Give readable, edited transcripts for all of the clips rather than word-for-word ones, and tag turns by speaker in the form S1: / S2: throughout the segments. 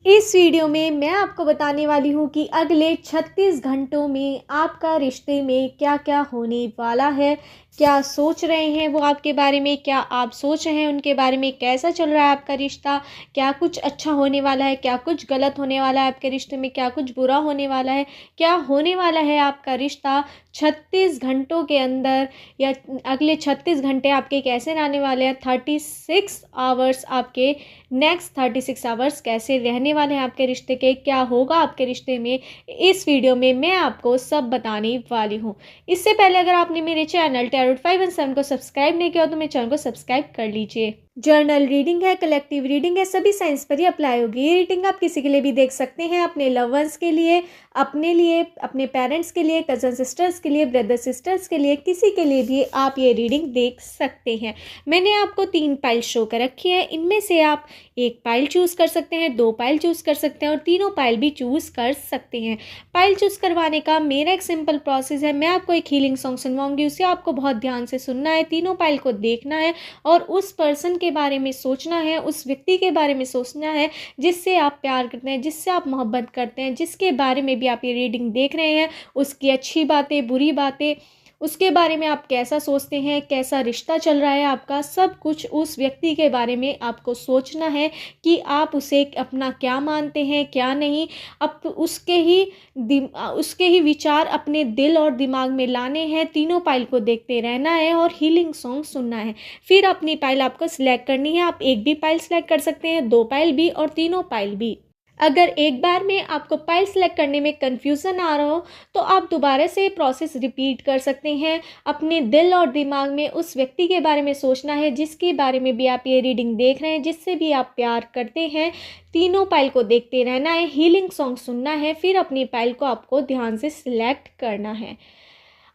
S1: इस वीडियो में मैं आपको बताने वाली हूँ कि अगले 36 घंटों में आपका रिश्ते में क्या-क्या होने वाला है। क्या सोच रहे हैं वो आपके बारे में, क्या आप सोच रहे हैं उनके बारे में, कैसा चल रहा है आपका रिश्ता, क्या कुछ अच्छा होने वाला है, क्या कुछ गलत होने वाला है आपके रिश्ते में, क्या कुछ बुरा होने वाला है, क्या होने वाला है आपका रिश्ता 36 घंटों के अंदर, या अगले 36 घंटे आपके कैसे रहने वाले हैं, 36 आवर्स आपके नेक्स्ट 36 आवर्स कैसे रहने वाले हैं आपके रिश्ते के, क्या होगा आपके रिश्ते में, इस वीडियो में मैं आपको सब बताने वाली हूँ। इससे पहले अगर आपने मेरे चैनल टैरोट 517 को सब्सक्राइब नहीं किया तो मेरे चैनल को सब्सक्राइब कर लीजिए। जर्नल रीडिंग है, कलेक्टिव रीडिंग है, सभी साइंस पर ही अप्लाई होगी। ये रीडिंग आप किसी के लिए भी देख सकते हैं, अपने लव वंस के लिए, अपने पेरेंट्स के लिए, कजन सिस्टर्स के लिए, ब्रदर सिस्टर्स के लिए, किसी के लिए भी आप ये रीडिंग देख सकते हैं। मैंने आपको 3 पाइल शो कर रखी है, इनमें से आप 1 पाइल चूज़ कर सकते हैं, 2 पाइल चूज़ कर सकते हैं और तीनों पाइल भी चूज़ कर सकते हैं। पाइल चूज़ करवाने का मेरा एक सिंपल प्रोसेस है। मैं आपको एक हीलिंग सॉन्ग सुनवाऊंगी, उसे आपको बहुत ध्यान से सुनना है, तीनों पाइल को देखना है और उस पर्सन के बारे में सोचना है, उस व्यक्ति के बारे में सोचना है जिससे आप प्यार करते हैं, जिससे आप मोहब्बत करते हैं, जिसके बारे में भी आप ये रीडिंग देख रहे हैं, उसकी अच्छी बातें, बुरी बातें, उसके बारे में आप कैसा सोचते हैं, कैसा रिश्ता चल रहा है आपका, सब कुछ उस व्यक्ति के बारे में आपको सोचना है कि आप उसे अपना क्या मानते हैं, क्या नहीं। अब उसके ही विचार अपने दिल और दिमाग में लाने हैं। तीनों पाइल को देखते रहना है और हीलिंग सॉन्ग सुनना है। फिर अपनी पाइल आपको सिलेक्ट करनी है। आप एक भी पाइल सिलेक्ट कर सकते हैं, 2 पाइल भी और तीनों पाइल भी। अगर एक बार में आपको पाइल सेलेक्ट करने में कन्फ्यूज़न आ रहा हो तो आप दोबारा से प्रोसेस रिपीट कर सकते हैं। अपने दिल और दिमाग में उस व्यक्ति के बारे में सोचना है जिसके बारे में भी आप ये रीडिंग देख रहे हैं, जिससे भी आप प्यार करते हैं। तीनों पाइल को देखते रहना है, हीलिंग सॉन्ग सुनना है, फिर अपनी पाइल को आपको ध्यान से सिलेक्ट करना है।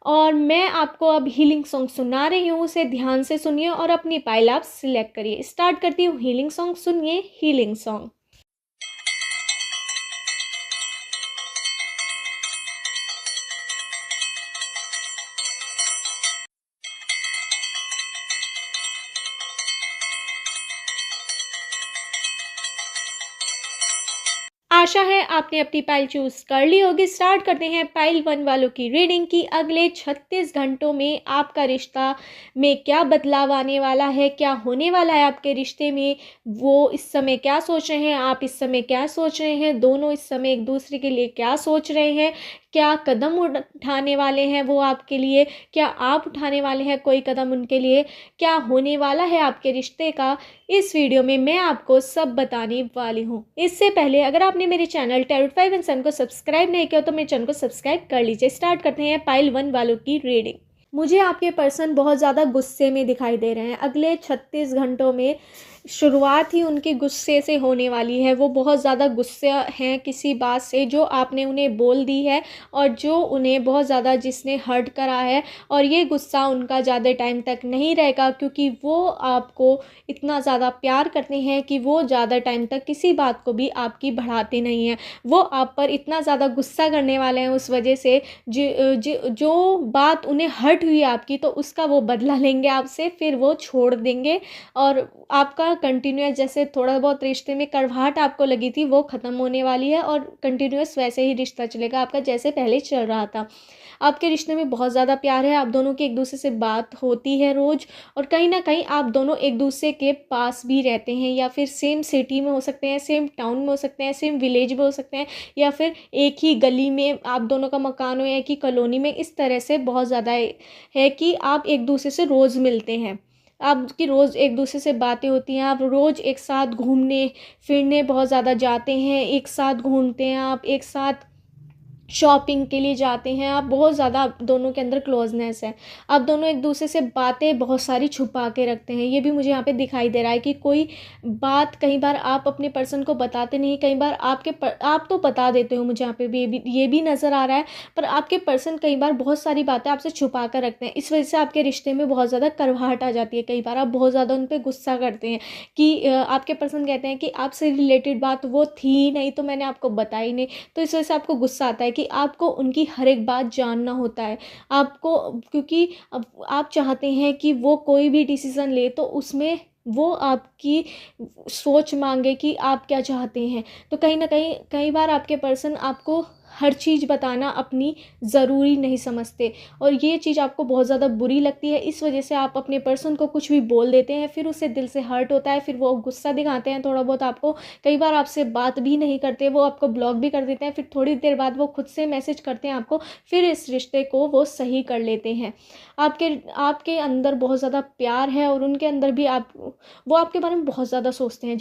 S1: और मैं आपको अब हीलिंग सॉन्ग सुना रही हूँ, उसे ध्यान से सुनिए और अपनी पाइल आप सिलेक्ट करिए। स्टार्ट करती हूँ हीलिंग सॉन्ग, सुनिए हीलिंग सॉन्ग। आशा है आपने अपनी पाइल चूज़ कर ली होगी। स्टार्ट करते हैं पाइल 1 वालों की रीडिंग की अगले 36 घंटों में आपका रिश्ता में क्या बदलाव आने वाला है, क्या होने वाला है आपके रिश्ते में, वो इस समय क्या सोच रहे हैं, आप इस समय क्या सोच रहे हैं, दोनों इस समय एक दूसरे के लिए क्या सोच रहे हैं, क्या कदम उठाने वाले हैं वो आपके लिए, क्या आप उठाने वाले हैं कोई कदम उनके लिए, क्या होने वाला है आपके रिश्ते का, इस वीडियो में मैं आपको सब बताने वाली हूँ। इससे पहले अगर आपने मेरे चैनल टैरोट 517 को सब्सक्राइब नहीं किया तो मेरे चैनल को सब्सक्राइब कर लीजिए। स्टार्ट करते हैं पाइल 1 वालों की रीडिंग। मुझे आपके पर्सन बहुत ज़्यादा गुस्से में दिखाई दे रहे हैं। अगले 36 घंटों में शुरुआत ही उनके गुस्से से होने वाली है। वो बहुत ज़्यादा गुस्से हैं किसी बात से जो आपने उन्हें बोल दी है और जो उन्हें बहुत ज़्यादा जिसने हर्ट करा है, और ये गुस्सा उनका ज़्यादा टाइम तक नहीं रहेगा क्योंकि वो आपको इतना ज़्यादा प्यार करते हैं कि वो ज़्यादा टाइम तक किसी बात को भी आपकी बढ़ाते नहीं हैं। वो आप पर इतना ज़्यादा गुस्सा करने वाले हैं उस वजह से जो बात उन्हें हर्ट हुई आपकी, तो उसका वो बदला लेंगे आपसे, फिर वो छोड़ देंगे और आपका कंटिन्यूअस जैसे थोड़ा बहुत रिश्ते में कड़वाहट आपको लगी थी वो ख़त्म होने वाली है और कंटिन्यूअस वैसे ही रिश्ता चलेगा आपका जैसे पहले चल रहा था। आपके रिश्ते में बहुत ज़्यादा प्यार है, आप दोनों की एक दूसरे से बात होती है रोज़, और कहीं ना कहीं आप दोनों एक दूसरे के पास भी रहते हैं, या फिर सेम सिटी में हो सकते हैं, सेम टाउन में हो सकते हैं, सेम विलेज में हो सकते हैं, या फिर एक ही गली में आप दोनों का मकान हो या एक ही कॉलोनी में। इस तरह से बहुत ज़्यादा है कि आप एक दूसरे से रोज़ मिलते हैं, आपकी रोज़ एक दूसरे से बातें होती हैं, आप रोज़ एक साथ घूमने फिरने बहुत ज़्यादा जाते हैं, एक साथ घूमते हैं, आप एक साथ शॉपिंग के लिए जाते हैं, आप बहुत ज़्यादा आप दोनों के अंदर क्लोजनेस है। आप दोनों एक दूसरे से बातें बहुत सारी छुपा के रखते हैं। ये भी मुझे यहाँ पे दिखाई दे रहा है कि कोई बात कई बार आप अपने पर्सन को बताते नहीं, कई बार आप तो बता देते हो, मुझे यहाँ पे भी ये भी नज़र आ रहा है, पर आपके पर्सन कई बार बहुत सारी बातें आपसे छुपा कर रखते हैं। इस वजह से आपके रिश्ते में बहुत ज़्यादा कड़वाहट आ जाती है। कई बार आप बहुत ज़्यादा उन पर गुस्सा करते हैं कि आपके पर्सन कहते हैं कि आपसे रिलेटेड बात वो थी नहीं तो मैंने आपको बताई नहीं, तो इस वजह से आपको गुस्सा आता है कि आपको उनकी हर एक बात जानना होता है आपको, क्योंकि अब आप चाहते हैं कि वो कोई भी डिसीज़न ले तो उसमें वो आपकी सोच मांगे कि आप क्या चाहते हैं। तो कहीं न कहीं कई बार आपके पर्सन आपको हर चीज़ बताना अपनी ज़रूरी नहीं समझते, और ये चीज़ आपको बहुत ज़्यादा बुरी लगती है। इस वजह से आप अपने पर्सन को कुछ भी बोल देते हैं, फिर उससे दिल से हर्ट होता है, फिर वो गुस्सा दिखाते हैं थोड़ा बहुत आपको, कई बार आपसे बात भी नहीं करते, वो आपको ब्लॉक भी कर देते हैं, फिर थोड़ी देर बाद वो खुद से मैसेज करते हैं आपको, फिर इस रिश्ते को वो सही कर लेते हैं। आपके आपके अंदर बहुत ज़्यादा प्यार है और उनके अंदर भी आप वो आपके बारे में बहुत ज़्यादा सोचते हैं।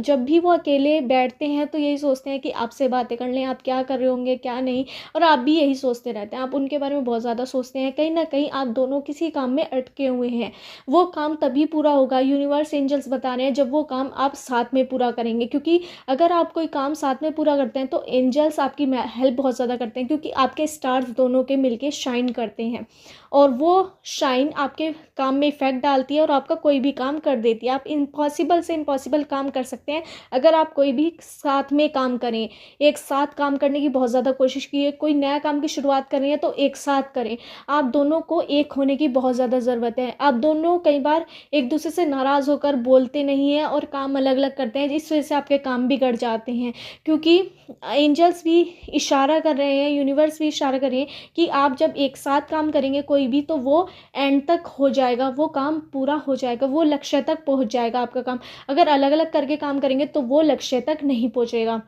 S1: जब भी वो अकेले बैठते हैं तो यही सोचते हैं कि आपसे बातें कर लें, आप क्या कर रहे होंगे क्या नहीं, और आप भी यही सोचते रहते हैं, आप उनके बारे में बहुत ज़्यादा सोचते हैं। कहीं ना कहीं आप दोनों किसी काम में अटके हुए हैं, वो काम तभी पूरा होगा, यूनिवर्स एंजल्स बता रहे हैं, जब वो काम आप साथ में पूरा करेंगे। क्योंकि अगर आप कोई काम साथ में पूरा करते हैं तो एंजल्स आपकी हेल्प बहुत ज़्यादा करते हैं, क्योंकि आपके स्टार्स दोनों के मिलके शाइन करते हैं, और वो शाइन आपके काम में इफ़ेक्ट डालती है और आपका कोई भी काम कर देती है। आप इम्पॉसिबल से इम्पॉसिबल काम कर सकते हैं अगर आप कोई भी साथ में काम करें। एक साथ काम करने की बहुत ज़्यादा कोशिश कीजिए। कोई नया काम की शुरुआत कर रही है तो एक साथ करें। आप दोनों को एक होने की बहुत ज़्यादा ज़रूरत है। आप दोनों कई बार एक दूसरे से नाराज़ होकर बोलते नहीं हैं और काम अलग अलग करते हैं, इस वजह से आपके काम बिगड़ जाते हैं। क्योंकि एंजल्स भी इशारा कर रहे हैं, यूनिवर्स भी इशारा कर रहे हैं कि आप जब एक साथ काम करेंगे कोई भी, तो वो एंड तक हो जाएगा, वो काम पूरा हो जाएगा, वो लक्ष्य तक पहुंच जाएगा आपका काम। अगर अलग अलग करके काम करेंगे तो वो लक्ष्य तक नहीं पहुंचेगा।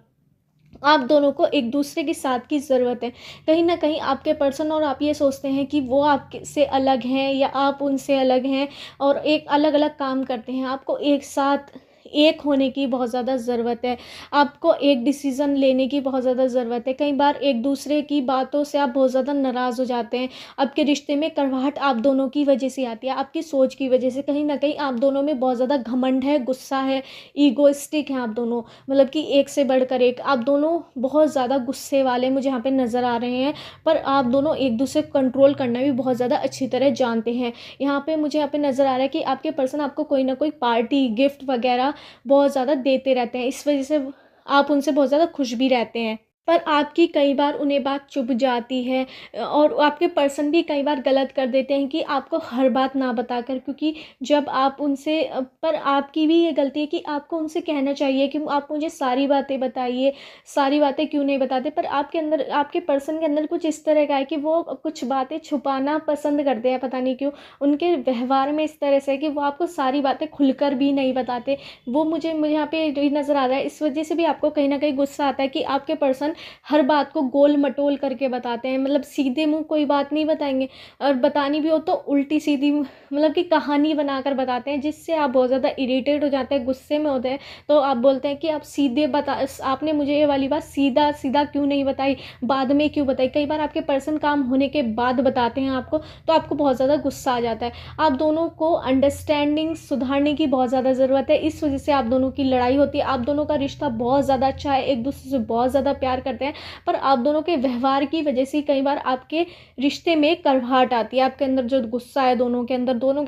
S1: आप दोनों को एक दूसरे के साथ की ज़रूरत है। कहीं ना कहीं आपके पर्सन और आप ये सोचते हैं कि वो आपके से अलग हैं या आप उनसे अलग हैं, और एक अलग अलग काम करते हैं। आपको एक साथ एक होने की बहुत ज़्यादा ज़रूरत है। आपको एक डिसीज़न लेने की बहुत ज़्यादा ज़रूरत है। कई बार एक दूसरे की बातों से आप बहुत ज़्यादा नाराज़ हो जाते हैं। आपके रिश्ते में कड़वाहट आप दोनों की वजह से आती है, आपकी सोच की वजह से। कहीं ना कहीं आप दोनों में बहुत ज़्यादा घमंड है, गुस्सा है, ईगोइस्टिक हैं आप दोनों, मतलब कि एक से बढ़कर एक। आप दोनों बहुत ज़्यादा गुस्से वाले मुझे यहाँ पे नज़र आ रहे हैं, पर आप दोनों एक दूसरे को कंट्रोल करना भी बहुत ज़्यादा अच्छी तरह जानते हैं। यहाँ पे मुझे यहाँ पे नज़र आ रहा है कि आपके पर्सन आपको कोई ना कोई पार्टी गिफ्ट वगैरह बहुत ज़्यादा देते रहते हैं, इस वजह से आप उनसे बहुत ज़्यादा खुश भी रहते हैं। पर आपकी कई बार उन्हें बात चुभ जाती है, और आपके पर्सन भी कई बार गलत कर देते हैं कि आपको हर बात ना बताकर। क्योंकि जब आप उनसे पर आपकी भी ये गलती है कि आपको उनसे कहना चाहिए कि आप मुझे सारी बातें बताइए, सारी बातें क्यों नहीं बताते। पर आपके अंदर, आपके पर्सन के अंदर कुछ इस तरह का है कि वो कुछ बातें छुपाना पसंद करते हैं, पता नहीं क्यों। उनके व्यवहार में इस तरह से है कि वो आपको सारी बातें खुलकर भी नहीं बताते। वो मुझे मुझे यहाँ पे नज़र आ रहा है। इस वजह से भी आपको कहीं ना कहीं गुस्सा आता है कि आपके पर्सन हर बात को गोल मटोल करके बताते हैं, मतलब सीधे मुंह कोई बात नहीं बताएंगे, और बतानी भी हो तो उल्टी सीधी मतलब कि कहानी बनाकर बताते हैं, जिससे आप बहुत ज़्यादा इरिटेट हो जाते हैं, गुस्से में होते हैं। तो आप बोलते हैं कि आप सीधे आपने मुझे ये वाली बात सीधा सीधा क्यों नहीं बताई, बाद में क्यों बताई। कई बार आपके पर्सन काम होने के बाद बताते हैं आपको, तो आपको बहुत ज़्यादा गुस्सा आ जाता है। आप दोनों को अंडरस्टैंडिंग सुधारने की बहुत ज़्यादा ज़रूरत है, इस वजह से आप दोनों की लड़ाई होती है। आप दोनों का रिश्ता बहुत ज़्यादा अच्छा है, एक दूसरे से बहुत ज़्यादा प्यार करते हैं, पर आप दोनों के व्यवहार की वजह से कई बार आपके रिश्ते में कड़वाहट आती है। आपके अंदर जो गुस्सा है, दोनों के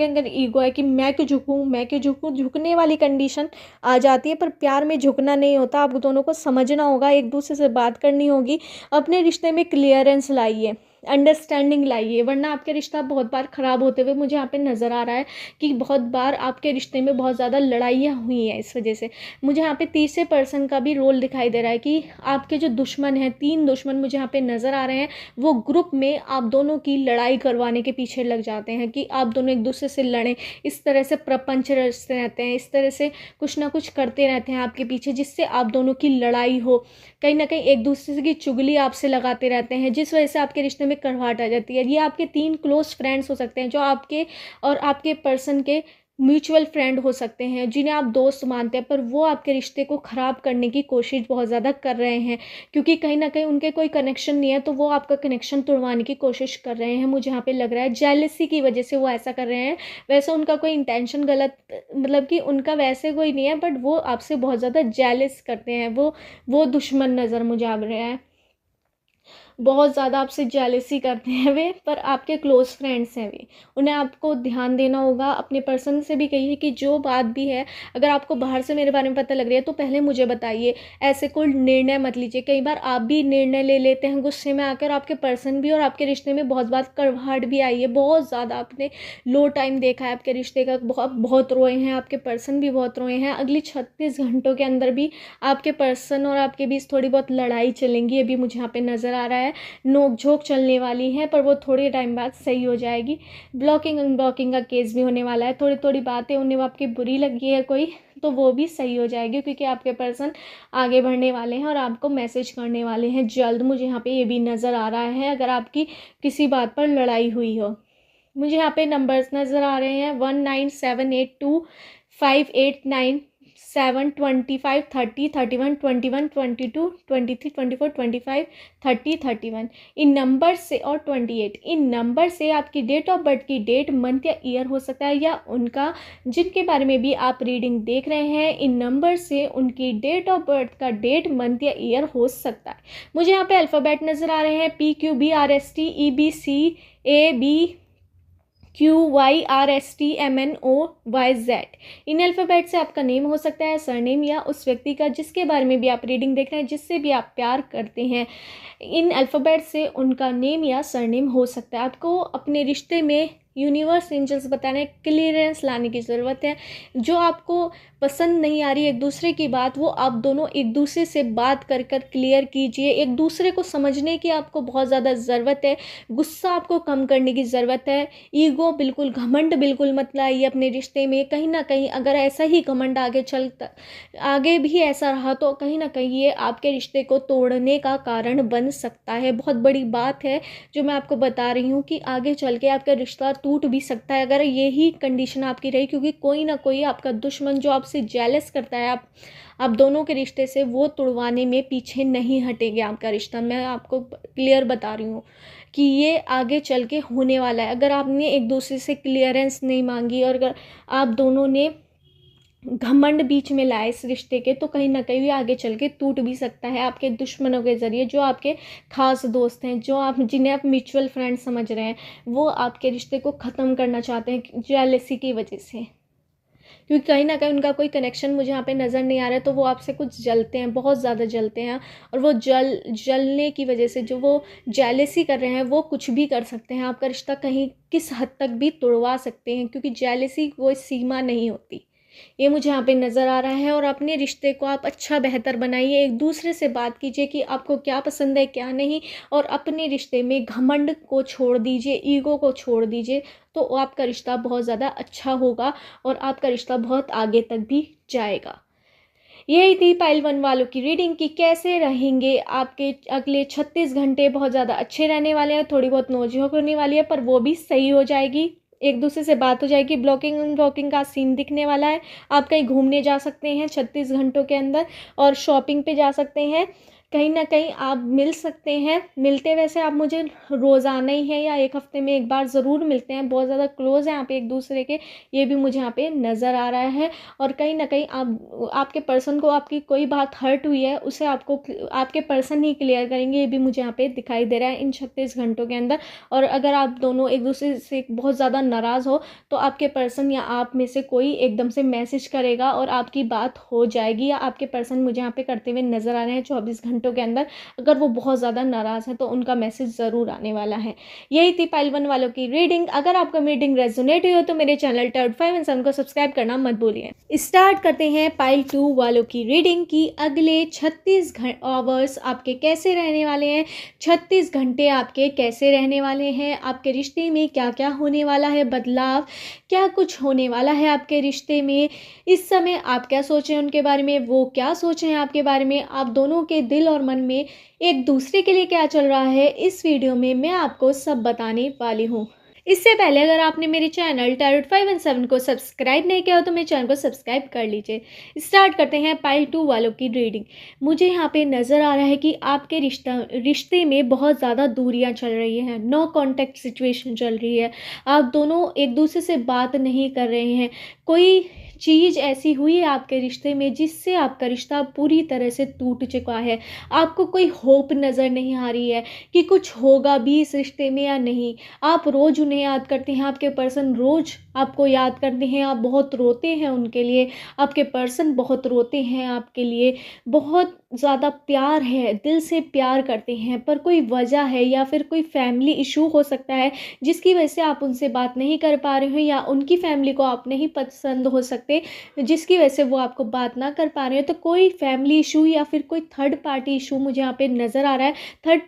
S1: अंदर ईगो है कि मैं क्यों झुकूं, मैं क्यों झुकूं, झुकने वाली कंडीशन आ जाती है। पर प्यार में झुकना नहीं होता, आप दोनों को समझना होगा, एक दूसरे से बात करनी होगी, अपने रिश्ते में क्लियरेंस लाइए, अंडरस्टैंडिंग लाइए, वरना आपके रिश्ता बहुत बार ख़राब होते हुए मुझे यहाँ पे नज़र आ रहा है कि बहुत बार आपके रिश्ते में बहुत ज़्यादा लड़ाइयाँ हुई हैं। इस वजह से मुझे यहाँ पे तीसरे पर्सन का भी रोल दिखाई दे रहा है कि आपके जो दुश्मन हैं, 3 दुश्मन मुझे यहाँ पे नज़र आ रहे हैं, वो ग्रुप में आप दोनों की लड़ाई करवाने के पीछे लग जाते हैं कि आप दोनों एक दूसरे से लड़ें। इस तरह से प्रपंच रचते रहते हैं, इस तरह से कुछ ना कुछ करते रहते हैं आपके पीछे, जिससे आप दोनों की लड़ाई हो। कहीं ना कहीं एक दूसरे की चुगली आपसे लगाते रहते हैं, जिस वजह से आपके रिश्ते में कड़वाहट आ जाती है। ये आपके 3 क्लोज फ्रेंड्स हो सकते हैं, जो आपके और आपके पर्सन के म्यूचुअल फ्रेंड हो सकते हैं, जिन्हें आप दोस्त मानते हैं, पर वो आपके रिश्ते को ख़राब करने की कोशिश बहुत ज़्यादा कर रहे हैं। क्योंकि कहीं ना कहीं उनके कोई कनेक्शन नहीं है, तो वो आपका कनेक्शन तोड़वाने की कोशिश कर रहे हैं। मुझे यहाँ पे लग रहा है जेलसी की वजह से वो ऐसा कर रहे हैं। वैसे उनका कोई इंटेंशन गलत, मतलब कि उनका वैसे कोई नहीं है, बट वो आपसे बहुत ज़्यादा जेलस करते हैं। वो दुश्मन नज़र मुझे आ रहा है। बहुत ज़्यादा आपसे जेलसी करते हैं वे, पर आपके क्लोज़ फ्रेंड्स हैं वे। उन्हें आपको ध्यान देना होगा। अपने पर्सन से भी कहिए कि जो बात भी है, अगर आपको बाहर से मेरे बारे में पता लग रही है तो पहले मुझे बताइए। ऐसे कोई निर्णय मत लीजिए। कई बार आप भी निर्णय ले लेते हैं गुस्से में आकर, आपके पर्सन भी, और आपके रिश्ते में बहुत बार कड़वाहट भी आई है। बहुत ज़्यादा आपने लो टाइम देखा है आपके रिश्ते का, बहुत बहुत रोए हैं, आपके पर्सन भी बहुत रोए हैं। अगली 36 घंटों के अंदर भी आपके पर्सन और आपके बीच थोड़ी बहुत लड़ाई चलेंगी, ये भी मुझे यहाँ पे नज़र आ रहा है। नोक झोंक चलने वाली है, पर वो थोड़े टाइम बाद सही हो जाएगी। ब्लॉकिंग अनब्लॉकिंग का केस भी होने वाला है। थोड़ी थोड़ी बातें उन्हें आपकी बुरी लगी है कोई, तो वो भी सही हो जाएगी, क्योंकि आपके पर्सन आगे बढ़ने वाले हैं और आपको मैसेज करने वाले हैं जल्द। मुझे यहाँ पे ये भी नज़र आ रहा है, अगर आपकी किसी बात पर लड़ाई हुई हो। मुझे यहाँ पे नंबर्स नज़र आ रहे हैं 19782589 7 25 30 31 22 23 24 25 30 31 इन नंबर से, और 28 इन नंबर से आपकी डेट ऑफ बर्थ की डेट, मंथ या ईयर हो सकता है, या उनका जिनके बारे में भी आप रीडिंग देख रहे हैं, इन नंबर से उनकी डेट ऑफ बर्थ का डेट, मंथ या ईयर हो सकता है। मुझे यहाँ पे अल्फ़ाबेट नज़र आ रहे हैं PQBRSTEBCAB QYRSTMNOYZ। इन अल्फ़ाबेट से आपका नेम हो सकता है, सरनेम, या उस व्यक्ति का जिसके बारे में भी आप रीडिंग देख रहे हैं, जिससे भी आप प्यार करते हैं। इन अल्फ़ाबेट से उनका नेम या सरनेम हो सकता है। आपको अपने रिश्ते में यूनिवर्स, एंजल्स बताने, क्लियरेंस लाने की ज़रूरत है। जो आपको पसंद नहीं आ रही एक दूसरे की बात, वो आप दोनों एक दूसरे से बात कर कर क्लियर कीजिए। एक दूसरे को समझने की आपको बहुत ज़्यादा ज़रूरत है। गुस्सा आपको कम करने की ज़रूरत है। ईगो बिल्कुल, घमंड बिल्कुल मत लाइए अपने रिश्ते में। कहीं ना कहीं अगर ऐसा ही घमंड आगे भी ऐसा रहा तो कहीं ना कहीं ये आपके रिश्ते को तोड़ने का कारण बन सकता है। बहुत बड़ी बात है जो मैं आपको बता रही हूँ, कि आगे चल के आपका रिश्ता टूट भी सकता है अगर यही कंडीशन आपकी रही, क्योंकि कोई ना कोई आपका दुश्मन जो आपसे जेलस करता है आप दोनों के रिश्ते से, वो तुड़वाने में पीछे नहीं हटेंगे आपका रिश्ता। मैं आपको क्लियर बता रही हूँ कि ये आगे चल के होने वाला है। अगर आपने एक दूसरे से क्लियरेंस नहीं मांगी और अगर आप दोनों ने घमंड बीच में लाए इस रिश्ते के, तो कहीं ना कहीं भी आगे चल के टूट भी सकता है आपके दुश्मनों के ज़रिए। जो आपके खास दोस्त हैं, जो आप जिन्हें आप म्यूचुअल फ्रेंड समझ रहे हैं, वो आपके रिश्ते को ख़त्म करना चाहते हैं जेलसी की वजह से, क्योंकि कहीं ना कहीं उनका कोई कनेक्शन मुझे यहाँ पे नज़र नहीं आ रहा है। तो वो आपसे कुछ जलते हैं, बहुत ज़्यादा जलते हैं, और वो जलने की वजह से जो वो जेलसी कर रहे हैं, वो कुछ भी कर सकते हैं। आपका रिश्ता कहीं किस हद तक भी तोड़वा सकते हैं, क्योंकि जेलसी कोई सीमा नहीं होती। ये मुझे यहाँ पे नज़र आ रहा है। और अपने रिश्ते को आप अच्छा बेहतर बनाइए। एक दूसरे से बात कीजिए कि आपको क्या पसंद है क्या नहीं, और अपने रिश्ते में घमंड को छोड़ दीजिए, ईगो को छोड़ दीजिए, तो आपका रिश्ता बहुत ज़्यादा अच्छा होगा और आपका रिश्ता बहुत आगे तक भी जाएगा। यही थी पाइल 1 वालों की रीडिंग की कैसे रहेंगे आपके अगले 36 घंटे। बहुत ज़्यादा अच्छे रहने वाले हैं। थोड़ी बहुत नोक-झोंक होने वाली है, पर वो भी सही हो जाएगी। एक दूसरे से बात हो जाएगी। ब्लॉकिंग अनब्लॉकिंग का सीन दिखने वाला है। आप कहीं घूमने जा सकते हैं 36 घंटों के अंदर, और शॉपिंग पे जा सकते हैं। कहीं ना कहीं आप मिल सकते हैं। मिलते वैसे आप मुझे रोज़ाना ही है, या एक हफ्ते में एक बार ज़रूर मिलते हैं। बहुत ज़्यादा क्लोज़ हैं आप एक दूसरे के, ये भी मुझे यहाँ पे नज़र आ रहा है। और कहीं ना कहीं आपके पर्सन को आपकी कोई बात हर्ट हुई है, उसे आपके पर्सन ही क्लियर करेंगे, ये भी मुझे यहाँ पे दिखाई दे रहा है इन 36 घंटों के अंदर। और अगर आप दोनों एक दूसरे से बहुत ज़्यादा नाराज़ हो, तो आपके पर्सन या आप में से कोई एकदम से मैसेज करेगा और आपकी बात हो जाएगी, या आपके पर्सन मुझे यहाँ पे करते हुए नज़र आ रहे हैं 24 घंटों के अंदर। अगर वो बहुत ज़्यादा नाराज़ है तो उनका मैसेज ज़रूर आने वाला है। यही थी पाइल 1 वालों की रीडिंग। अगर आपका रीडिंग रेजोनेट हुई हो तो मेरे चैनल टैरोट 5 एंड 7 को सब्सक्राइब करना मत भूलिए। स्टार्ट करते हैं पाइल 2 वालों की रीडिंग की अगले 36 आवर्स आपके कैसे रहने वाले हैं। 36 घंटे आपके कैसे रहने वाले हैं। आपके रिश्ते में क्या क्या होने वाला है, बदलाव क्या कुछ होने वाला है आपके रिश्ते में। इस समय आप क्या सोचें उनके बारे में, वो क्या सोचें आपके बारे में। आप दोनों के दिल और मन में एक दूसरे के लिए क्या चल रहा है, इस वीडियो में मैं आपको सब बताने वाली हूँ। इससे पहले अगर आपने मेरे चैनल टैरोट 5 एंड 7 को सब्सक्राइब नहीं किया हो तो मेरे चैनल को सब्सक्राइब कर लीजिए। स्टार्ट करते हैं पाइल 2 वालों की रीडिंग। मुझे यहाँ पे नज़र आ रहा है कि आपके रिश्ते में बहुत ज़्यादा दूरियाँ चल रही हैं। नो कॉन्टैक्ट सिचुएशन चल रही है। आप दोनों एक दूसरे से बात नहीं कर रहे हैं। कोई चीज़ ऐसी हुई है आपके रिश्ते में जिससे आपका रिश्ता पूरी तरह से टूट चुका है। आपको कोई होप नज़र नहीं आ रही है कि कुछ होगा भी इस रिश्ते में या नहीं। आप रोज़ उन्हें याद करते हैं, आपके पर्सन रोज़ आपको याद करते हैं, आप बहुत रोते हैं उनके लिए, आपके पर्सन बहुत रोते हैं आपके लिए, बहुत ज़्यादा प्यार है, दिल से प्यार करते हैं, पर कोई वजह है या फिर कोई फैमिली इशू हो सकता है जिसकी वजह से आप उनसे बात नहीं कर पा रहे हो, या उनकी फैमिली को आप नहीं पसंद हो सकते जिसकी वजह से वो आपको बात ना कर पा रहे हो। तो कोई फैमिली इशू या फिर कोई थर्ड पार्टी इशू मुझे यहाँ पे नज़र आ रहा है। थर्ड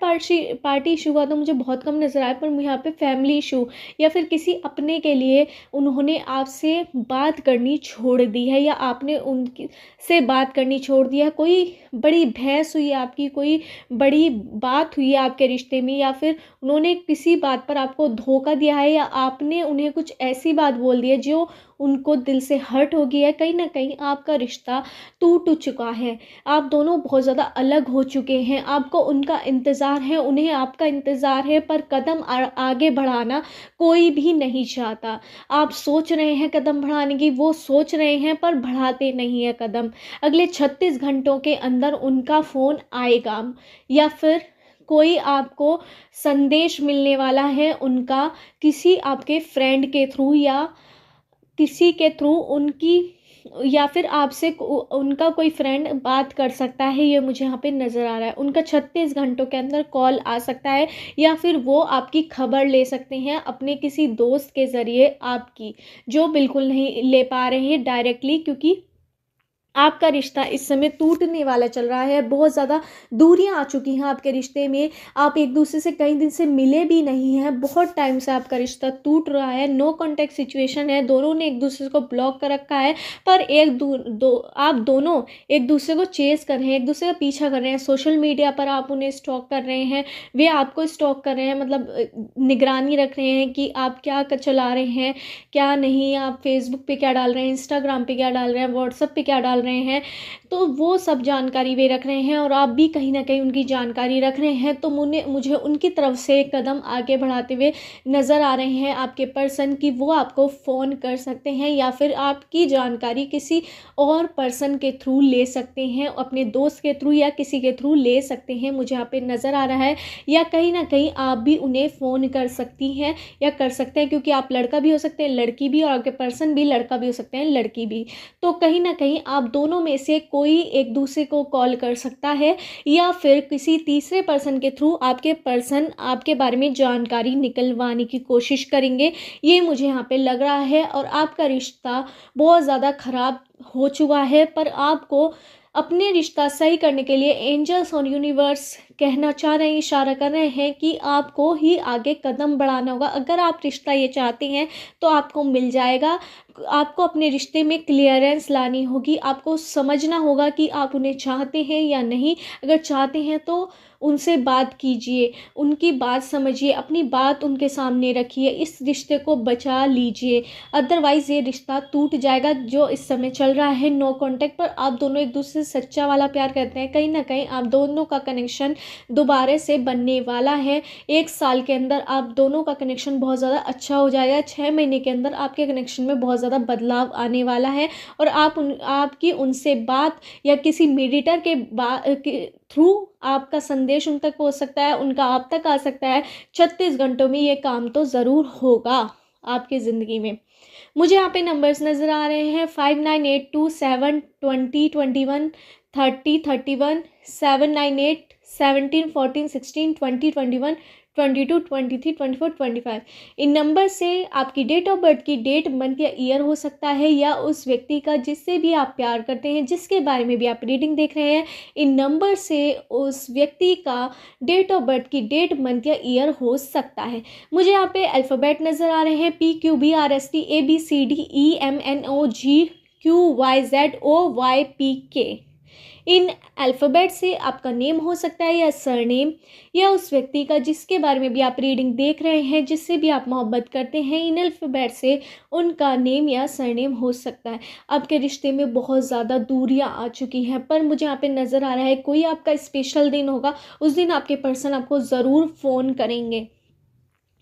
S1: पार्टी इशू का तो मुझे बहुत कम नज़र आया, पर मुझे यहाँ पे फैमिली इशू या फिर किसी अपने के लिए उन्होंने आपसे बात करनी छोड़ दी है या आपने उनकी से बात करनी छोड़ दिया है। कोई बड़ी बहस हुई है आपकी, कोई बड़ी बात हुई है आपके रिश्ते में, या फिर उन्होंने किसी बात पर आपको धोखा दिया है, या आपने उन्हें कुछ ऐसी बात बोल दी है जो उनको दिल से हर्ट हो गई है। कहीं ना कहीं आपका रिश्ता टूट चुका है, आप दोनों बहुत ज़्यादा अलग हो चुके हैं, आपको उनका इंतज़ार है, उन्हें आपका इंतज़ार है, पर कदम आगे बढ़ाना कोई भी नहीं चाहता। आप सोच रहे हैं कदम बढ़ाने की, वो सोच रहे हैं पर बढ़ाते नहीं है कदम। अगले 36 घंटों के अंदर उनका फ़ोन आएगा या फिर कोई आपको संदेश मिलने वाला है उनका, किसी आपके फ्रेंड के थ्रू या किसी के थ्रू उनकी, या फिर आपसे उनका कोई फ्रेंड बात कर सकता है। ये मुझे यहाँ पे नज़र आ रहा है। उनका 36 घंटों के अंदर कॉल आ सकता है, या फिर वो आपकी खबर ले सकते हैं अपने किसी दोस्त के ज़रिए आपकी, जो बिल्कुल नहीं ले पा रहे हैं डायरेक्टली, क्योंकि आपका रिश्ता इस समय टूटने वाला चल रहा है। बहुत ज़्यादा दूरियां आ चुकी हैं आपके रिश्ते में, आप एक दूसरे से कई दिन से मिले भी नहीं हैं, बहुत टाइम से आपका रिश्ता टूट रहा है। नो कांटेक्ट सिचुएशन है, दोनों ने एक दूसरे को ब्लॉक कर रखा है, पर आप दोनों एक दूसरे को चेस कर रहे हैं, एक दूसरे का पीछा कर रहे हैं। सोशल मीडिया पर आप उन्हें स्टॉक कर रहे हैं, वे आपको स्टॉक कर रहे हैं, मतलब निगरानी रख रहे हैं कि आप क्या चला रहे हैं क्या नहीं, आप फेसबुक पे क्या डाल रहे हैं, इंस्टाग्राम पे क्या डाल रहे हैं, व्हाट्सएप पे क्या डाल रहे हैं। तो वो सब जानकारी वे रख रहे हैं और आप भी कहीं ना कहीं उनकी जानकारी रख रहे हैं। तो मुझे उनकी तरफ से एक कदम आगे बढ़ाते हुए नज़र आ रहे हैं आपके पर्सन की, वो आपको फ़ोन कर सकते हैं या फिर आपकी जानकारी किसी और पर्सन के थ्रू ले सकते हैं, अपने दोस्त के थ्रू या किसी के थ्रू ले सकते हैं, मुझे यहाँ पे नज़र आ रहा है। या कहीं ना कहीं आप भी उन्हें फ़ोन कर सकती हैं या कर सकते हैं, क्योंकि आप लड़का भी हो सकते हैं, लड़की भी, और आपके पर्सन भी लड़का भी हो सकते हैं, लड़की भी। तो कहीं ना कहीं आप दोनों में से कोई एक दूसरे को कॉल कर सकता है, या फिर किसी तीसरे पर्सन के थ्रू आपके पर्सन आपके बारे में जानकारी निकलवाने की कोशिश करेंगे, ये मुझे यहाँ पे लग रहा है। और आपका रिश्ता बहुत ज़्यादा ख़राब हो चुका है, पर आपको अपने रिश्ता सही करने के लिए एंजल्स और यूनिवर्स कहना चाह रहे हैं, इशारा कर रहे हैं कि आपको ही आगे कदम बढ़ाना होगा। अगर आप रिश्ता ये चाहते हैं तो आपको मिल जाएगा। आपको अपने रिश्ते में क्लियरेंस लानी होगी, आपको समझना होगा कि आप उन्हें चाहते हैं या नहीं। अगर चाहते हैं तो उनसे बात कीजिए, उनकी बात समझिए, अपनी बात उनके सामने रखिए, इस रिश्ते को बचा लीजिए। अदरवाइज़ ये रिश्ता टूट जाएगा जो इस समय चल रहा है नो कांटेक्ट पर। आप दोनों एक दूसरे से सच्चा वाला प्यार करते हैं, कहीं ना कहीं आप दोनों का कनेक्शन दोबारा से बनने वाला है। 1 साल के अंदर आप दोनों का कनेक्शन बहुत ज़्यादा अच्छा हो जाएगा। 6 महीने के अंदर आपके कनेक्शन में बहुत ज़्यादा बदलाव आने वाला है, और आपकी उनसे बात या किसी मीडिएटर के थ्रू आपका संदेश उन तक पहुंच सकता है, उनका आप तक आ सकता है। 36 घंटों में ये काम तो ज़रूर होगा आपकी ज़िंदगी में। मुझे यहाँ पे नंबर्स नज़र आ रहे हैं 5982722021 3031 798 17 14 16 20 21 22 23 24 25। इन नंबर से आपकी डेट ऑफ बर्थ की डेट, मंथ या ईयर हो सकता है, या उस व्यक्ति का जिससे भी आप प्यार करते हैं, जिसके बारे में भी आप रीडिंग देख रहे हैं, इन नंबर से उस व्यक्ति का डेट ऑफ बर्थ की डेट, मंथ या ईयर हो सकता है। मुझे यहाँ पे अल्फ़ाबेट नज़र आ रहे हैं PQBRSTABCDEMNOGQYZOYPK। इन अल्फ़ाबेट से आपका नेम हो सकता है या सरनेम, या उस व्यक्ति का जिसके बारे में भी आप रीडिंग देख रहे हैं, जिससे भी आप मोहब्बत करते हैं, इन अल्फ़ाबेट से उनका नेम या सरनेम हो सकता है। आपके रिश्ते में बहुत ज़्यादा दूरियां आ चुकी हैं, पर मुझे यहाँ पे नज़र आ रहा है कोई आपका स्पेशल दिन होगा, उस दिन आपके पर्सन आपको ज़रूर फ़ोन करेंगे।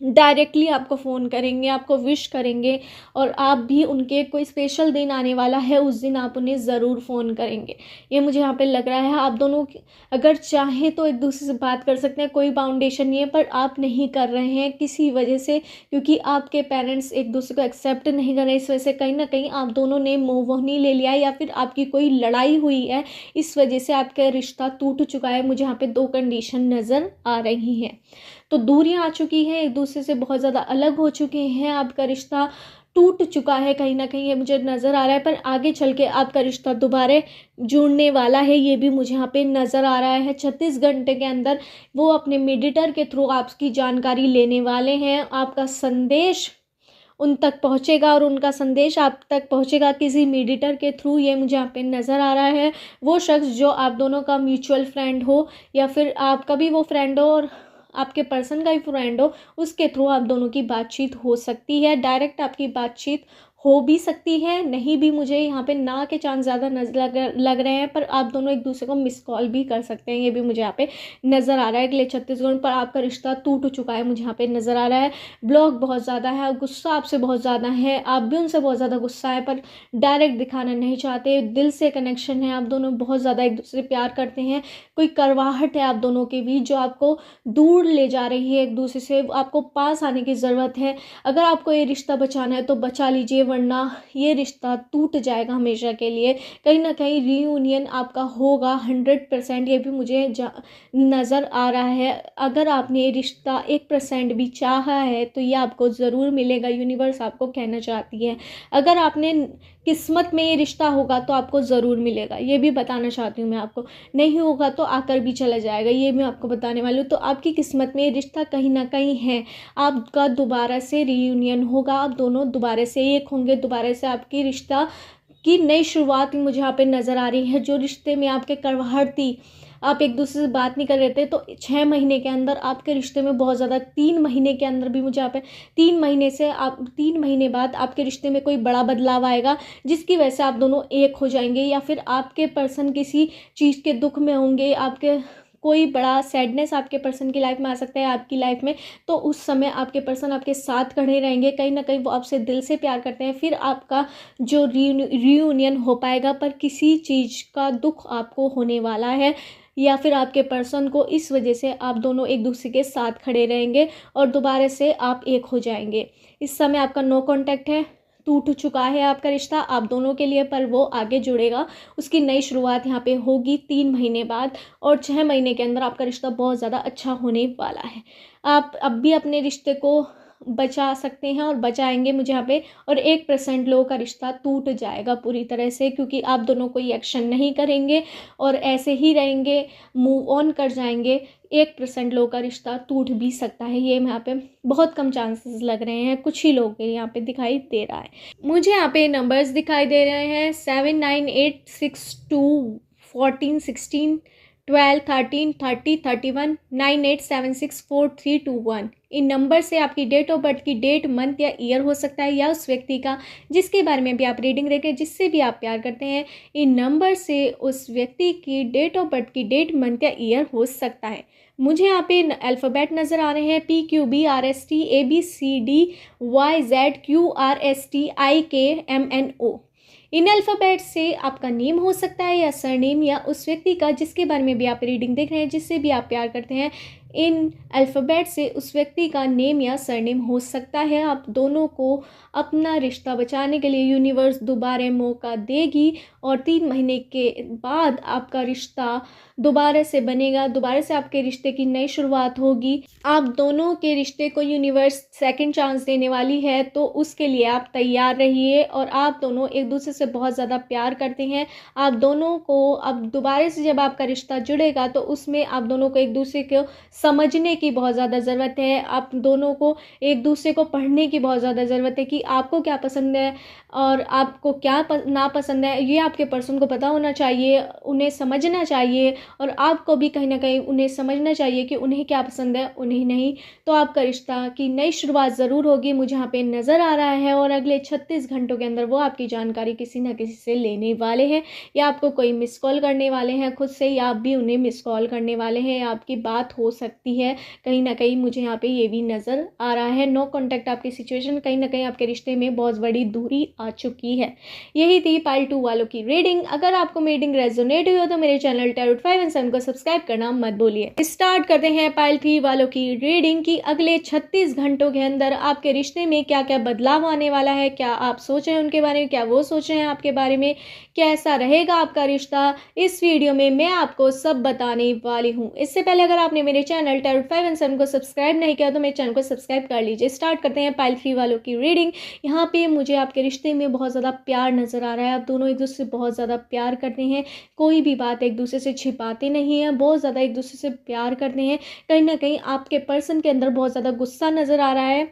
S1: डायरेक्टली आपको फ़ोन करेंगे, आपको विश करेंगे, और आप भी उनके कोई स्पेशल दिन आने वाला है उस दिन आप उन्हें ज़रूर फ़ोन करेंगे। ये मुझे यहाँ पे लग रहा है। आप दोनों अगर चाहें तो एक दूसरे से बात कर सकते हैं, कोई बाउंडेशन नहीं है, पर आप नहीं कर रहे हैं किसी वजह से, क्योंकि आपके पेरेंट्स एक दूसरे को एक्सेप्ट नहीं कर रहे। इस वजह से कहीं ना कहीं आप दोनों ने मूव ऑन नहीं ले लिया है, या फिर आपकी कोई लड़ाई हुई है, इस वजह से आपका रिश्ता टूट चुका है। मुझे यहाँ पे दो कंडीशन नज़र आ रही हैं। तो दूरियां आ चुकी हैं, एक दूसरे से बहुत ज़्यादा अलग हो चुके हैं, आपका रिश्ता टूट चुका है कहीं ना कहीं, ये मुझे नज़र आ रहा है। पर आगे चल के आपका रिश्ता दोबारा जुड़ने वाला है, ये भी मुझे यहाँ पे नज़र आ रहा है। 36 घंटे के अंदर वो अपने मीडिएटर के थ्रू आपकी जानकारी लेने वाले हैं। आपका संदेश उन तक पहुँचेगा और उनका संदेश आप तक पहुँचेगा किसी मीडिएटर के थ्रू, ये मुझे यहाँ पे नज़र आ रहा है। वो शख्स जो आप दोनों का म्यूचुअल फ्रेंड हो, या फिर आपका भी वो फ्रेंड हो और आपके पर्सन का ही फ्रेंड हो, उसके थ्रू आप दोनों की बातचीत हो सकती है। डायरेक्ट आपकी बातचीत हो भी सकती है, नहीं भी। मुझे यहाँ पे ना के चांस ज़्यादा लग रहे हैं, पर आप दोनों एक दूसरे को मिस कॉल भी कर सकते हैं, ये भी मुझे यहाँ पे नज़र आ रहा है। अगले 36 घंटे पर आपका रिश्ता टूट चुका है, मुझे यहाँ पे नज़र आ रहा है। ब्लॉक बहुत ज़्यादा है, गुस्सा आपसे बहुत ज़्यादा है, आप भी उनसे बहुत ज़्यादा गुस्सा है, पर डायरेक्ट दिखाना नहीं चाहते। दिल से कनेक्शन है, आप दोनों बहुत ज़्यादा एक दूसरे प्यार करते हैं। कोई करवाहट है आप दोनों के बीच जो आपको दूर ले जा रही है एक दूसरे से, आपको पास आने की ज़रूरत है। अगर आपको ये रिश्ता बचाना है तो बचा लीजिए, वरना ये रिश्ता टूट जाएगा हमेशा के लिए। कहीं ना कहीं रीयूनियन आपका होगा 100%, ये भी मुझे नज़र आ रहा है। अगर आपने ये रिश्ता 1% भी चाहा है तो ये आपको ज़रूर मिलेगा, यूनिवर्स आपको कहना चाहती है। अगर आपने किस्मत में ये रिश्ता होगा तो आपको ज़रूर मिलेगा, ये भी बताना चाहती हूँ मैं आपको। नहीं होगा तो आकर भी चला जाएगा, ये मैं आपको बताने वाली हूँ। तो आपकी किस्मत में ये रिश्ता कहीं ना कहीं है, आपका दोबारा से रीयूनियन होगा, आप दोनों दोबारा से एक होंगे, दोबारा से आपकी रिश्ता की नई शुरुआत मुझे यहाँ पे नज़र आ रही है। जो रिश्ते में आपके कड़वाहट थी, आप एक दूसरे से बात नहीं कर रहे थे, तो 6 महीने के अंदर आपके रिश्ते में बहुत ज़्यादा, 3 महीने के अंदर भी मुझे यहाँ पे 3 महीने से आप 3 महीने बाद आपके रिश्ते में कोई बड़ा बदलाव आएगा, जिसकी वजह से आप दोनों एक हो जाएंगे। या फिर आपके पर्सन किसी चीज़ के दुख में होंगे, आपके कोई बड़ा सैडनेस आपके पर्सन की लाइफ में आ सकता है आपकी लाइफ में, तो उस समय आपके पर्सन आपके साथ खड़े रहेंगे। कहीं ना कहीं वो आपसे दिल से प्यार करते हैं, फिर आपका जो रीयूनियन हो पाएगा। पर किसी चीज़ का दुख आपको होने वाला है, या फिर आपके पर्सन को, इस वजह से आप दोनों एक दूसरे के साथ खड़े रहेंगे और दोबारा से आप एक हो जाएंगे। इस समय आपका नो कांटेक्ट है, टूट चुका है आपका रिश्ता आप दोनों के लिए, पर वो आगे जुड़ेगा, उसकी नई शुरुआत यहाँ पे होगी 3 महीने बाद। और 6 महीने के अंदर आपका रिश्ता बहुत ज़्यादा अच्छा होने वाला है। आप अब भी अपने रिश्ते को बचा सकते हैं और बचाएंगे मुझे यहाँ पे। और 1% लोगों का रिश्ता टूट जाएगा पूरी तरह से, क्योंकि आप दोनों कोई एक्शन नहीं करेंगे और ऐसे ही रहेंगे, मूव ऑन कर जाएंगे। 1% लोगों का रिश्ता टूट भी सकता है, ये यहाँ पे बहुत कम चांसेस लग रहे हैं, कुछ ही लोगों के यहाँ पे दिखाई दे रहा है। मुझे यहाँ पे नंबर्स दिखाई दे रहे हैं 79862416 12 13 30 31 98764321। इन नंबर से आपकी डेट ऑफ बर्थ की डेट, मंथ या ईयर हो सकता है, या उस व्यक्ति का जिसके बारे में भी आप रीडिंग देख रहे हैं, जिससे भी आप प्यार करते हैं, इन नंबर से उस व्यक्ति की डेट ऑफ बर्थ की डेट, मंथ या ईयर हो सकता है। मुझे यहाँ पे अल्फ़ाबेट नज़र आ रहे हैं PQBRST ABCD YZ QRST IKMNO। इन अल्फ़ाबेट से आपका नेम हो सकता है या सरनेम, या उस व्यक्ति का जिसके बारे में भी आप रीडिंग देख रहे हैं, जिससे भी आप प्यार करते हैं, इन अल्फ़ाबेट से उस व्यक्ति का नेम या सरनेम हो सकता है। आप दोनों को अपना रिश्ता बचाने के लिए यूनिवर्स दोबारा मौका देगी, और 3 महीने के बाद आपका रिश्ता दोबारा से बनेगा, दोबारा से आपके रिश्ते की नई शुरुआत होगी। आप दोनों के रिश्ते को यूनिवर्स सेकंड चांस देने वाली है, तो उसके लिए आप तैयार रहिए। और आप दोनों एक दूसरे से बहुत ज़्यादा प्यार करते हैं, आप दोनों को अब दोबारा से जब आपका रिश्ता जुड़ेगा तो उसमें आप दोनों को एक दूसरे को समझने की बहुत ज़्यादा ज़रूरत है। आप दोनों को एक दूसरे को पढ़ने की बहुत ज़्यादा ज़रूरत है कि आपको क्या पसंद है और आपको क्या नापसंद है, ये आपके पर्सन को पता होना चाहिए, उन्हें समझना चाहिए, और आपको भी कहीं ना कहीं उन्हें समझना चाहिए कि उन्हें क्या पसंद है, उन्हें नहीं। तो आपका रिश्ता की नई शुरुआत ज़रूर होगी, मुझे यहाँ पे नज़र आ रहा है। और अगले 36 घंटों के अंदर वो आपकी जानकारी किसी न किसी से लेने वाले हैं, या आपको कोई मिस कॉल करने वाले हैं खुद से, या आप भी उन्हें मिस कॉल करने वाले हैं, या आपकी बात हो सकती सकती है। कहीं ना कहीं मुझे यहाँ पे ये भी नज़र आ रहा है। नो कॉन्टैक्ट आपकी सिचुएशन, कहीं ना कहीं आपके रिश्ते में बहुत बड़ी दूरी आ चुकी है। यही थी पाइल 2 वालों की रीडिंग। अगर आपको मेरी रीडिंग रेजोनेट हुई हो तो मेरे चैनल टैरोट 5 एंड 7 को सब्सक्राइब करना मत भूलिए। स्टार्ट करते हैं पाइल 3 वालों की रीडिंग की अगले 36 घंटों के अंदर आपके रिश्ते में क्या क्या बदलाव आने वाला है, क्या आप सोच रहे हैं उनके बारे में, क्या वो सोच रहे हैं आपके बारे में, कैसा रहेगा आपका रिश्ता, इस वीडियो में मैं आपको सब बताने वाली हूँ। इससे पहले अगर आपने मेरे चैनल टैरोट 5 एंड 7 को सब्सक्राइब नहीं किया तो मेरे चैनल को सब्सक्राइब कर लीजिए। स्टार्ट करते हैं पाइल 3 वालों की रीडिंग। यहाँ पे मुझे आपके रिश्ते में बहुत ज़्यादा प्यार नज़र आ रहा है। आप दोनों एक दूसरे से बहुत ज़्यादा प्यार करते हैं, कोई भी बात एक दूसरे से छिपाते नहीं हैं, बहुत ज़्यादा एक दूसरे से प्यार करते हैं। कहीं ना कहीं आपके पर्सन के अंदर बहुत ज़्यादा गुस्सा नज़र आ रहा है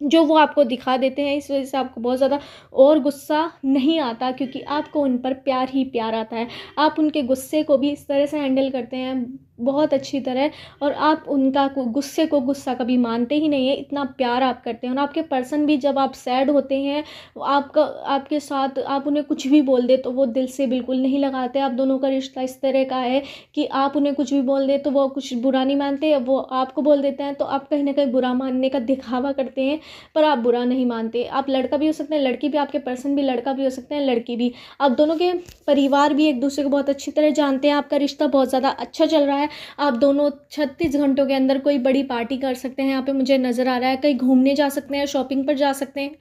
S1: जो वो आपको दिखा देते हैं। इस वजह से आपको बहुत ज़्यादा और गुस्सा नहीं आता, क्योंकि आपको उन पर प्यार ही प्यार आता है। आप उनके गुस्से को भी इस तरह से हैंडल करते हैं बहुत अच्छी तरह, और आप उनका गुस्से को गुस्सा कभी मानते ही नहीं है, इतना प्यार आप करते हैं। और आपके पर्सन भी जब आप सैड होते हैं आपके साथ आप उन्हें कुछ भी बोल दे तो वो दिल से बिल्कुल नहीं लगाते। आप दोनों का रिश्ता इस तरह का है कि आप उन्हें कुछ भी बोल दे तो वो कुछ बुरा नहीं मानते, वो आपको बोल देते हैं तो आप कहीं ना कहीं बुरा मानने का दिखावा करते हैं, पर आप बुरा नहीं मानते। आप लड़का भी हो सकते हैं, लड़की भी, आपके पर्सन भी लड़का भी हो सकते हैं, लड़की भी। आप दोनों के परिवार भी एक दूसरे को बहुत अच्छी तरह जानते हैं। आपका रिश्ता बहुत ज़्यादा अच्छा चल रहा है। आप दोनों 36 घंटों के अंदर कोई बड़ी पार्टी कर सकते हैं, यहाँ पे मुझे नज़र आ रहा है। कहीं घूमने जा सकते हैं, शॉपिंग पर जा सकते हैं।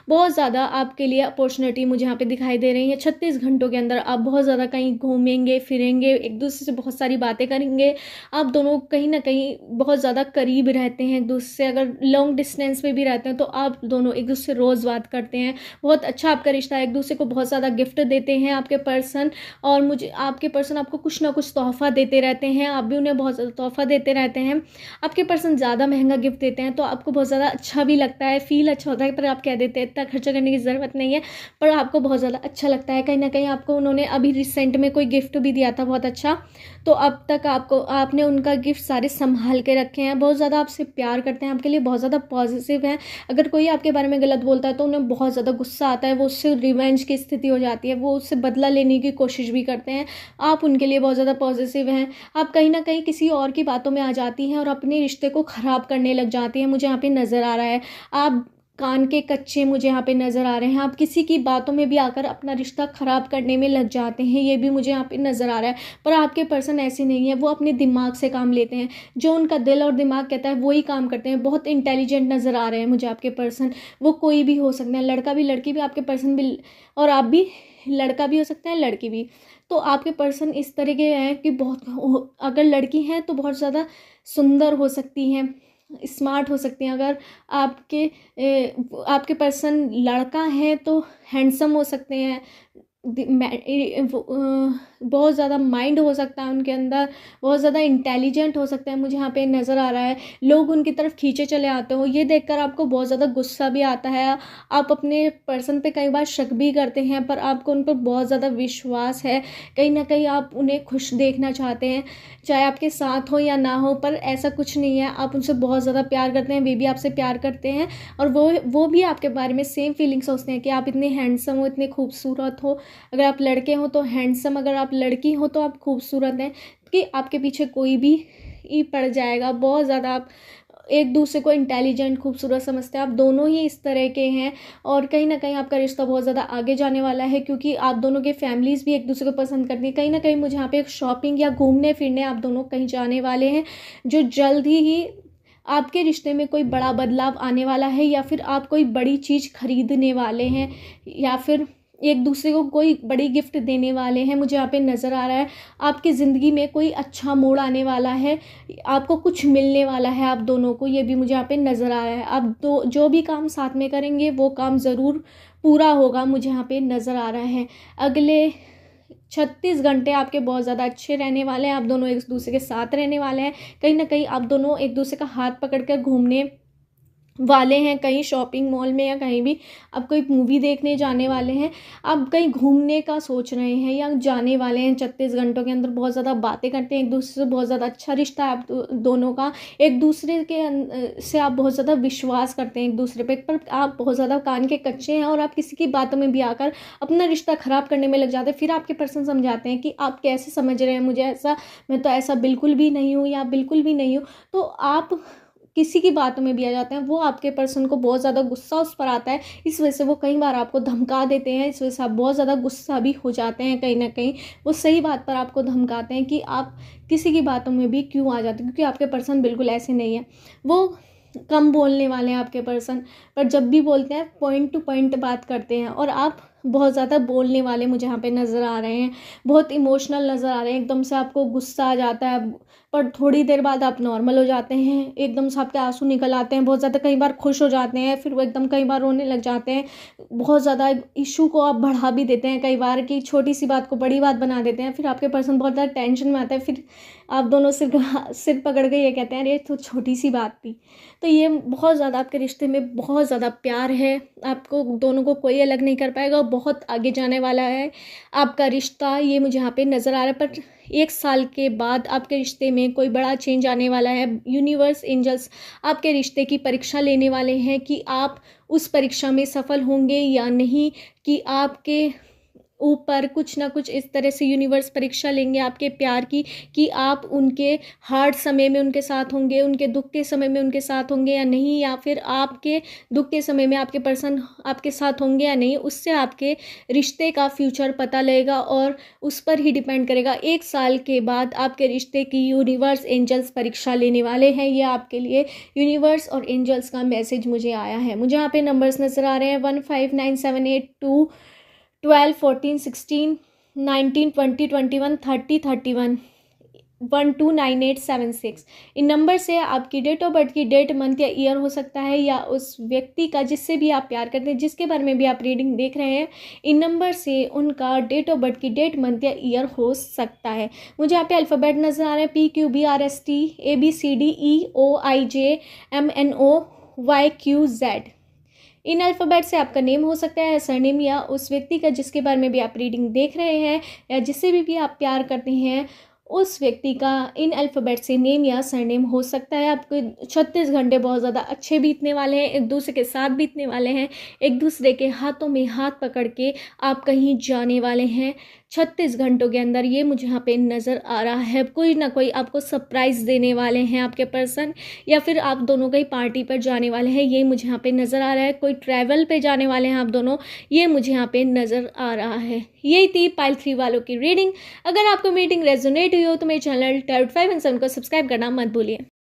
S1: बहुत ज़्यादा आपके लिए अपॉर्चुनिटी मुझे यहाँ पे दिखाई दे रही है। 36 घंटों के अंदर आप बहुत ज़्यादा कहीं घूमेंगे फिरेंगे, एक दूसरे से बहुत सारी बातें करेंगे। आप दोनों कहीं ना कहीं बहुत ज़्यादा करीब रहते हैं एक दूसरे से। अगर लॉन्ग डिस्टेंस पे भी रहते हैं तो आप दोनों एक दूसरे से रोज़ बात करते हैं। बहुत अच्छा आपका रिश्ता है, एक दूसरे को बहुत ज़्यादा गिफ्ट देते हैं आपके पर्सन, और मुझे आपके पर्सन आपको कुछ ना कुछ तोहफा देते रहते हैं, आप भी उन्हें बहुत ज़्यादा तोहफा देते रहते हैं। आपके पर्सन ज़्यादा महंगा गिफ्ट देते हैं तो आपको बहुत ज़्यादा अच्छा भी लगता है, फील अच्छा होता है, पर आप कह देते हैं इतना खर्चा करने की ज़रूरत नहीं है, पर आपको बहुत ज़्यादा अच्छा लगता है। कहीं ना कहीं आपको उन्होंने अभी रिसेंट में कोई गिफ्ट भी दिया था बहुत अच्छा, तो अब तक आपने उनका गिफ्ट सारे संभाल के रखे हैं। बहुत ज़्यादा आपसे प्यार करते हैं, आपके लिए बहुत ज़्यादा पॉजिटिव हैं। अगर कोई आपके बारे में गलत बोलता है तो उन्हें बहुत ज़्यादा गुस्सा आता है, वो उससे रिवेंज की स्थिति हो जाती है, वो उससे बदला लेने की कोशिश भी करते हैं। आप उनके लिए बहुत ज़्यादा पॉजिटिव हैं। आप कहीं ना कहीं किसी और की बातों में आ जाती हैं और अपने रिश्ते को ख़राब करने लग जाती हैं, मुझे यहाँ पे नज़र आ रहा है। आप कान के कच्चे मुझे यहाँ पे नज़र आ रहे हैं। आप किसी की बातों में भी आकर अपना रिश्ता ख़राब करने में लग जाते हैं, ये भी मुझे यहाँ पे नज़र आ रहा है। पर आपके पर्सन ऐसे नहीं है, वो अपने दिमाग से काम लेते हैं, जो उनका दिल और दिमाग कहता है वही काम करते हैं। बहुत इंटेलिजेंट नज़र आ रहे हैं मुझे आपके पर्सन। वो कोई भी हो सकते हैं, लड़का भी लड़की भी, आपके पर्सन भी, और आप भी लड़का भी हो सकता है लड़की भी। तो आपके पर्सन इस तरह के हैं कि बहुत, अगर लड़की हैं तो बहुत ज़्यादा सुंदर हो सकती हैं, स्मार्ट हो सकती हैं। अगर आपके पर्सन लड़का है तो हैंडसम हो सकते हैं, बहुत ज़्यादा माइंड हो सकता है उनके अंदर, बहुत ज़्यादा इंटेलिजेंट हो सकते हैं, मुझे यहाँ पे नज़र आ रहा है। लोग उनकी तरफ खींचे चले आते हो, ये देखकर आपको बहुत ज़्यादा गुस्सा भी आता है। आप अपने पर्सन पे कई बार शक भी करते हैं, पर आपको उन पर बहुत ज़्यादा विश्वास है। कहीं ना कहीं आप उन्हें खुश देखना चाहते हैं, चाहे आपके साथ हो या ना हो, पर ऐसा कुछ नहीं है। आप उनसे बहुत ज़्यादा प्यार करते हैं, वे भी आपसे प्यार करते हैं, और वो भी आपके बारे में सेम फीलिंग सोचते हैं कि आप इतने हैंडसम हो, इतने खूबसूरत हो। अगर आप लड़के हो तो हैंडसम, अगर आप लड़की हो तो आप खूबसूरत हैं, कि आपके पीछे कोई भी ही पड़ जाएगा। बहुत ज़्यादा आप एक दूसरे को इंटेलिजेंट खूबसूरत समझते हैं, आप दोनों ही इस तरह के हैं। और कहीं ना कहीं आपका रिश्ता बहुत ज़्यादा आगे जाने वाला है, क्योंकि आप दोनों के फैमिलीज़ भी एक दूसरे को पसंद करती हैं। कहीं ना कहीं मुझे यहाँ पे एक शॉपिंग या घूमने फिरने आप दोनों कहीं जाने वाले हैं, जो जल्द ही आपके रिश्ते में कोई बड़ा बदलाव आने वाला है, या फिर आप कोई बड़ी चीज़ खरीदने वाले हैं, या फिर एक दूसरे को कोई बड़ी गिफ्ट देने वाले हैं, मुझे यहाँ पे नज़र आ रहा है। आपकी ज़िंदगी में कोई अच्छा मोड़ आने वाला है, आपको कुछ मिलने वाला है आप दोनों को, ये भी मुझे यहाँ पे नज़र आ रहा है। आप दो जो भी काम साथ में करेंगे वो काम ज़रूर पूरा होगा, मुझे यहाँ पे नज़र आ रहा है। अगले 36 घंटे आपके बहुत ज़्यादा अच्छे रहने वाले हैं। आप दोनों एक दूसरे के साथ रहने वाले हैं, कहीं ना कहीं आप दोनों एक दूसरे का हाथ पकड़ कर घूमने वाले हैं, कहीं शॉपिंग मॉल में या कहीं भी आप कोई मूवी देखने जाने वाले हैं, आप कहीं घूमने का सोच रहे हैं या जाने वाले हैं, 36 घंटों के अंदर बहुत ज़्यादा बातें करते हैं एक दूसरे से, बहुत ज़्यादा अच्छा रिश्ता है आप दोनों का, एक दूसरे के से आप बहुत ज़्यादा विश्वास करते हैं एक दूसरे पे, पर आप बहुत ज़्यादा कान के कच्चे हैं और आप किसी की बातों में भी आकर अपना रिश्ता ख़राब करने में लग जाते हैं। फिर आपके पर्सन समझाते हैं कि आप कैसे समझ रहे हैं मुझे ऐसा, मैं तो ऐसा बिल्कुल भी नहीं हूँ या बिल्कुल भी नहीं हूँ। तो आप किसी की बातों में भी आ जाते हैं, वो आपके पर्सन को बहुत ज़्यादा गुस्सा उस पर आता है, इस वजह से वो कई बार आपको धमका देते हैं, इस वजह से आप बहुत ज़्यादा गुस्सा भी हो जाते हैं। कहीं ना कहीं वो सही बात पर आपको धमकाते हैं कि आप किसी की बातों में भी क्यों आ जाते हैं, क्योंकि आपके पर्सन बिल्कुल ऐसे नहीं है। वो कम बोलने वाले हैं आपके पर्सन, पर जब भी बोलते हैं पॉइंट टू पॉइंट बात करते हैं, और आप बहुत ज़्यादा बोलने वाले मुझे यहाँ पे नज़र आ रहे हैं, बहुत इमोशनल नज़र आ रहे हैं, एकदम से आपको गुस्सा आ जाता है, पर थोड़ी देर बाद आप नॉर्मल हो जाते हैं, एकदम से आपके आंसू निकल आते हैं, बहुत ज़्यादा कई बार खुश हो जाते हैं, फिर वो एकदम कई बार रोने लग जाते हैं, बहुत ज़्यादा इशू को आप बढ़ा भी देते हैं कई बार, कि छोटी सी बात को बड़ी बात बना देते हैं, फिर आपके पर्सन बहुत ज़्यादा टेंशन में आता है, फिर आप दोनों सिर पकड़ के ये कहते हैं अरे तो छोटी सी बात थी। तो ये बहुत ज़्यादा आपके रिश्ते में बहुत ज़्यादा प्यार है, आपको दोनों को कोई अलग नहीं कर पाएगा, बहुत आगे जाने वाला है आपका रिश्ता, ये मुझे यहाँ पे नज़र आ रहा है। पर 1 साल के बाद आपके रिश्ते में कोई बड़ा चेंज आने वाला है। यूनिवर्स एंजल्स आपके रिश्ते की परीक्षा लेने वाले हैं कि आप उस परीक्षा में सफल होंगे या नहीं, कि आपके ऊपर कुछ ना कुछ इस तरह से यूनिवर्स परीक्षा लेंगे आपके प्यार की, कि आप उनके हार्ड समय में उनके साथ होंगे, उनके दुख के समय में उनके साथ होंगे या नहीं, या फिर आपके दुख के समय में आपके पर्सन आपके साथ होंगे या नहीं। उससे आपके रिश्ते का फ्यूचर पता लगेगा और उस पर ही डिपेंड करेगा। 1 साल के बाद आपके रिश्ते की यूनिवर्स एंजल्स परीक्षा लेने वाले हैं। ये आपके लिए यूनिवर्स और एंजल्स का मैसेज मुझे आया है। मुझे यहाँ पे नंबर्स नज़र आ रहे हैं 159782 12 14 16 19 20 21 30 31 129876। इन नंबर से आपकी डेट ऑफ बर्थ की डेट, मंथ या ईयर हो सकता है, या उस व्यक्ति का जिससे भी आप प्यार करते हैं, जिसके बारे में भी आप रीडिंग देख रहे हैं, इन नंबर से उनका डेट ऑफ बर्थ की डेट, मंथ या ईयर हो सकता है। मुझे यहाँ पे अल्फ़ाबेट नज़र आ रहे हैं PQBRST ABCDEOIJMNOYQZ। इन अल्फ़ाबेट से आपका नेम हो सकता है, सरनेम, या उस व्यक्ति का जिसके बारे में भी आप रीडिंग देख रहे हैं या जिससे भी आप प्यार करते हैं, उस व्यक्ति का इन अल्फ़ाबेट से नेम या सरनेम हो सकता है। आपको 36 घंटे बहुत ज़्यादा अच्छे बीतने वाले हैं, एक दूसरे के साथ बीतने वाले हैं, एक दूसरे के हाथों में हाथ पकड़ के आप कहीं जाने वाले हैं 36 घंटों के अंदर। ये मुझे यहाँ पे नज़र आ रहा है, कोई ना कोई आपको सरप्राइज़ देने वाले हैं आपके पर्सन, या फिर आप दोनों कहीं पार्टी पर जाने वाले हैं, ये मुझे यहाँ पे नज़र आ रहा है। कोई ट्रैवल पे जाने वाले हैं आप दोनों, ये मुझे यहाँ पे नज़र आ रहा है। यही थी पाइल 3 वालों की रीडिंग। अगर आपको मीटिंग रेजोनेट हुई हो तो मेरे चैनल टैरोट 5 एंड 7 को सब्सक्राइब करना मत भूलिए।